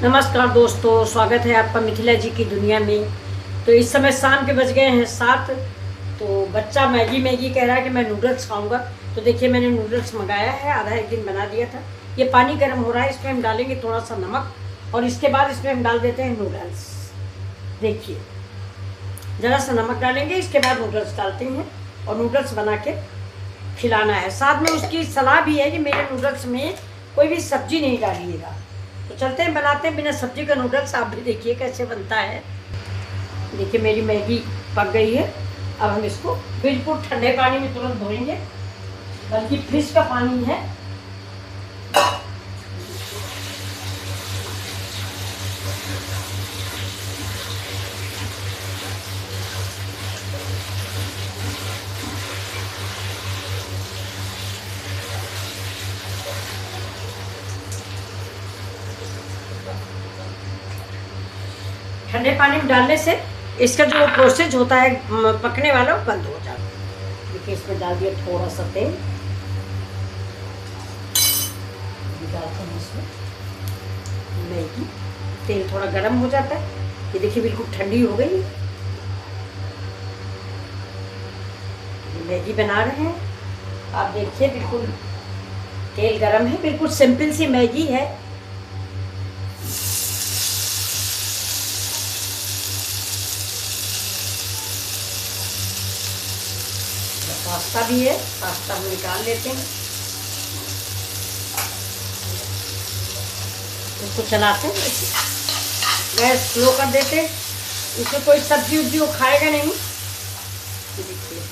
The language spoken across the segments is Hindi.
नमस्कार दोस्तों, स्वागत है आपका मिथिला जी की दुनिया में। तो इस समय शाम के बज गए हैं 7। तो बच्चा मैगी मैगी कह रहा है कि मैं नूडल्स खाऊंगा। तो देखिए मैंने नूडल्स मंगाया है, आधा एक दिन बना दिया था। ये पानी गर्म हो रहा है, इसमें हम डालेंगे थोड़ा सा नमक और इसके बाद इसमें हम डाल देते हैं नूडल्स। देखिए ज़रा सा नमक डालेंगे, इसके बाद नूडल्स डालते हैं और नूडल्स बना के खिलाना है। साथ में उसकी सलाह भी है कि मेरे नूडल्स में कोई भी सब्जी नहीं डालिएगा। तो चलते हैं बनाते हैं बिना सब्जी का नूडल्स। आप भी देखिए कैसे बनता है। देखिए मेरी मैगी पक गई है। अब हम इसको बिल्कुल ठंडे पानी में तुरंत धोएंगे, बल्कि फ्रिज का पानी है। ठंडे पानी में डालने से इसका जो प्रोसेस होता है पकने वाला वो बंद हो जाता है। देखिए इसमें डाल दिया थोड़ा सा तेल, डालते हैं इसमें मैगी। तेल थोड़ा गर्म हो जाता है। ये देखिए बिल्कुल ठंडी हो गई। मैगी बना रहे हैं, आप देखिए बिल्कुल तेल गर्म है। बिल्कुल सिंपल सी मैगी है। पास्ता भी है, पास्ता हम निकाल लेते हैं। इसको चलाते हैं, गैस स्लो कर देते हैं। इसमें कोई सब्जी उब्जी वो खाएगा नहीं। देखिए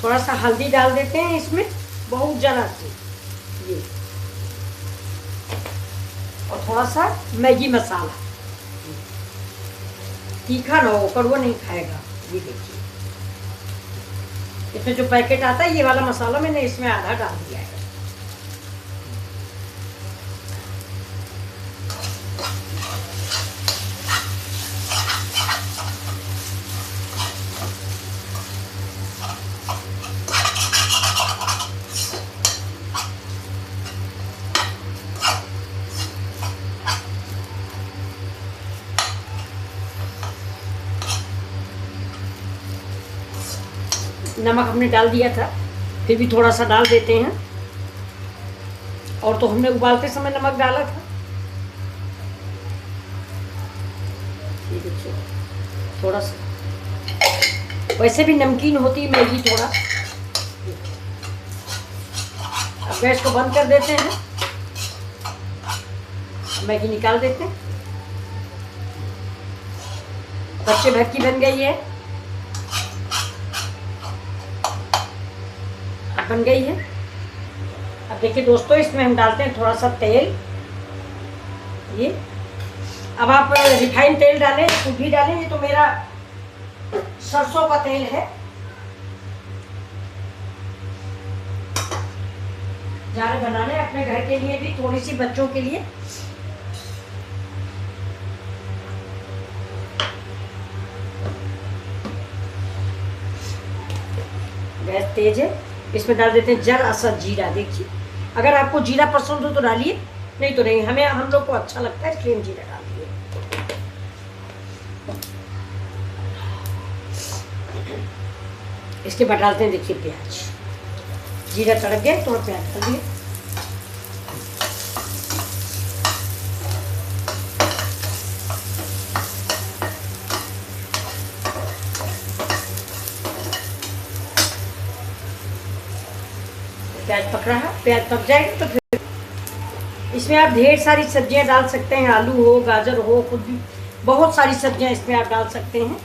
थोड़ा सा हल्दी डाल देते हैं इसमें, बहुत जरा सी ये, और थोड़ा सा मैगी मसाला। तीखा ना हो, कड़वा नहीं खाएगा। ये देखिए इसमें जो पैकेट आता है ये वाला मसाला मैंने इसमें आधा डाल दिया है। नमक हमने डाल दिया था, फिर भी थोड़ा सा डाल देते हैं। और तो हमने उबालते समय नमक डाला था। ये देखिए थोड़ा सा, वैसे भी नमकीन होती है मैगी थोड़ा। अब गैस को बंद कर देते हैं, मैगी निकाल देते हैं। कच्चे भर की बन गई है, बन गई है। अब देखिए दोस्तों इसमें हम डालते हैं थोड़ा सा तेल। ये अब आप रिफाइंड तेल डालें, कुछ भी डालें। ये तो मेरा सरसों का तेल है। ज़्यादा बनाने अपने घर के लिए भी, थोड़ी सी बच्चों के लिए। गैस तेज है। इसमें डाल देते हैं जरा सा जीरा। देखिए अगर आपको जीरा पसंद हो तो डालिए, नहीं तो नहीं। हमें हम लोग को अच्छा लगता है इसलिए हम जीरा डाल दिए। इसके बाद डालते हैं देखिए प्याज। जीरा तड़क गया तो प्याज डाल दिए। प्याज पक रहा है, प्याज पक जाएगा तो फिर इसमें आप ढेर सारी सब्जियां डाल सकते हैं। आलू हो, गाजर हो, खुद भी बहुत सारी सब्जियां इसमें आप डाल सकते हैं।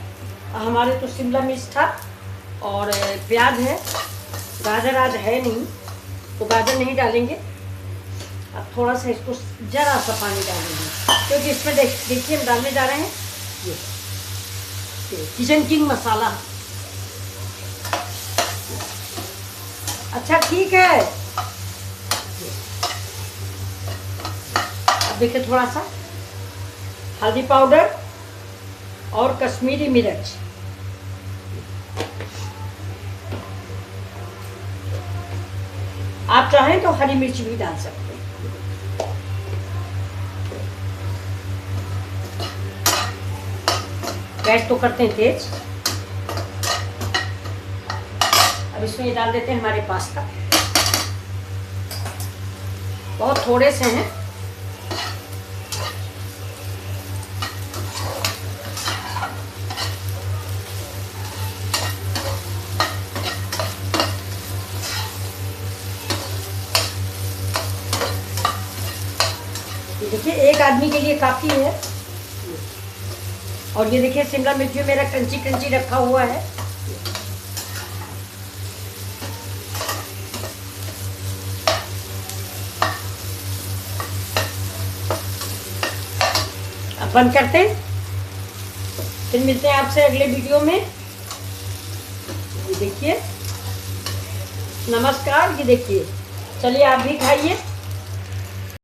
हमारे तो शिमला मिर्च था और प्याज है, गाजर आज है नहीं तो गाजर नहीं डालेंगे। अब थोड़ा सा इसको जरा सा पानी डालेंगे, क्योंकि इसमें देखिए हम डालने जा रहे हैं ये किचन किंग मसाला। अच्छा ठीक है। अब देखिए थोड़ा सा हल्दी पाउडर और कश्मीरी मिर्च। आप चाहें तो हरी मिर्च भी डाल सकते हैं। गैस तो करते हैं तेज। अब इसमें ये डाल देते हैं हमारे पास्ता, बहुत थोड़े से हैं। ये देखिए एक आदमी के लिए काफी है। और ये देखिए शिमला मिर्च भी मेरा क्रंची क्रंची रखा हुआ है। अब बंद करते हैं, फिर मिलते हैं आपसे अगले वीडियो में। ये देखिए, नमस्कार। ये देखिए, चलिए आप भी खाइए।